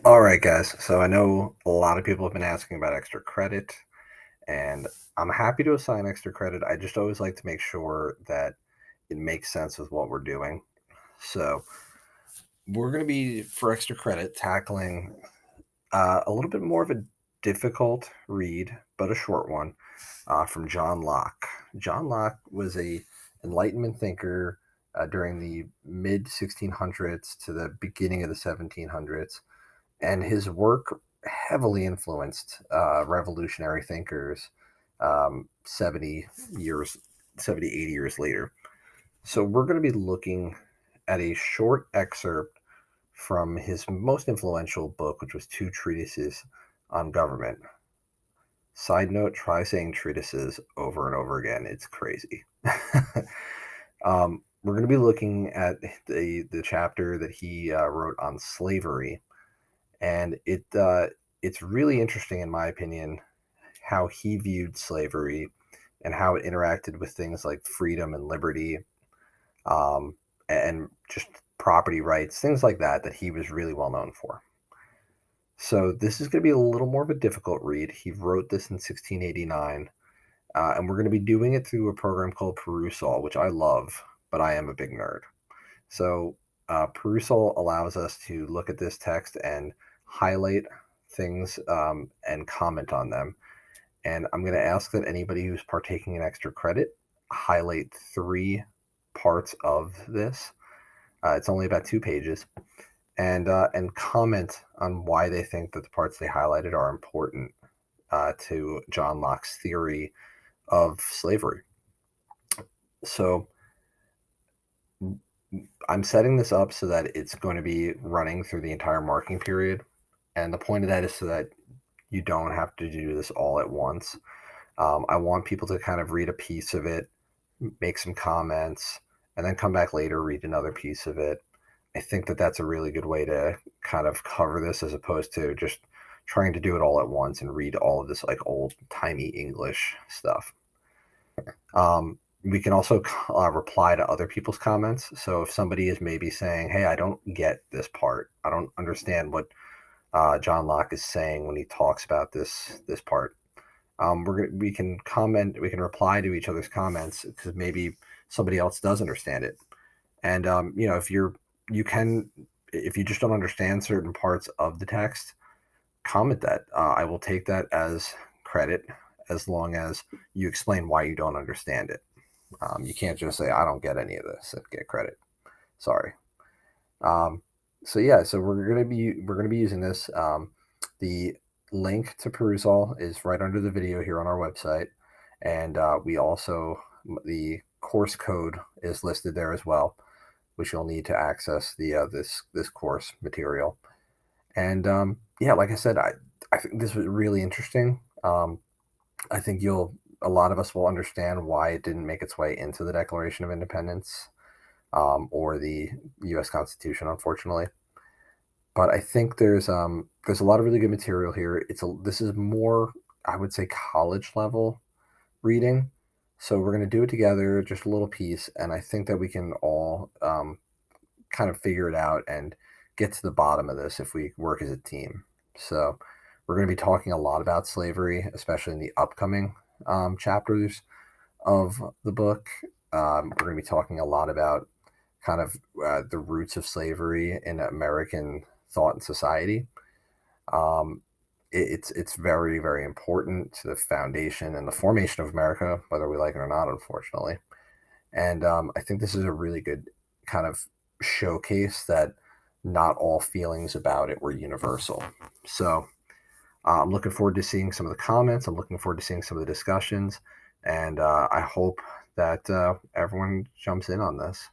All right, guys. So I know a lot of people have been asking about extra credit, and I'm happy to assign extra credit. I just always like to make sure that it makes sense with what we're doing. So we're going to be, for extra credit, tackling a little bit more of a difficult read, but a short one from John Locke. John Locke was a Enlightenment thinker during the mid 1600s to the beginning of the 1700s, and his work heavily influenced revolutionary thinkers 70 years 70, 80 years later. So we're going to be looking at a short excerpt from his most influential book, which was two treatises on government. Side note, try saying treatises over and over again. It's crazy. We're going to be looking at the chapter that he wrote on slavery, and it's really interesting, in my opinion, how he viewed slavery and how it interacted with things like freedom and liberty, and just property rights, things like that, that he was really well known for. So this is going to be a little more of a difficult read. He wrote this in 1689, and we're going to be doing it through a program called Perusall, which I love, but I am a big nerd. So Perusall allows us to look at this text and highlight things and comment on them. And I'm going to ask that anybody who's partaking in extra credit highlight three parts of this. It's only about 2 pages, and comment on why they think that the parts they highlighted are important to John Locke's theory of slavery. So I'm setting this up so that it's going to be running through the entire marking period. And the point of that is so that you don't have to do this all at once. I want people to kind of read a piece of it, make some comments, and then come back later, read another piece of it. I think that that's a really good way to kind of cover this as opposed to just trying to do it all at once and read all of this like old timey English stuff. We can also reply to other people's comments. So if somebody is maybe saying, "Hey, I don't get this part. I don't understand what John Locke is saying when he talks about this part," we can comment, we can reply to each other's comments because maybe somebody else does understand it. And if you can, if you just don't understand certain parts of the text, comment that. I will take that as credit as long as you explain why you don't understand it. You can't just say I don't get any of this and get credit. Sorry. Um, so yeah, so we're gonna be using this. The link to Perusall is right under the video here on our website, and we also the course code is listed there as well, which you'll need to access the this course material. And yeah, like I said, I think this was really interesting. I think you'll a lot of us will understand why it didn't make its way into the Declaration of Independence, or the U.S. Constitution, unfortunately. But I think there's a lot of really good material here. This is more, I would say, college level reading. So we're going to do it together, just a little piece, and I think that we can all kind of figure it out and get to the bottom of this if we work as a team. So we're going to be talking a lot about slavery, especially in the upcoming chapters of the book. We're going to be talking a lot about kind of the roots of slavery in American thought and society. Um, it's very, very important to the foundation and the formation of America, whether we like it or not, unfortunately. And I think this is a really good kind of showcase that not all feelings about it were universal. So I'm looking forward to seeing some of the comments. I'm looking forward to seeing some of the discussions. And I hope that everyone jumps in on this.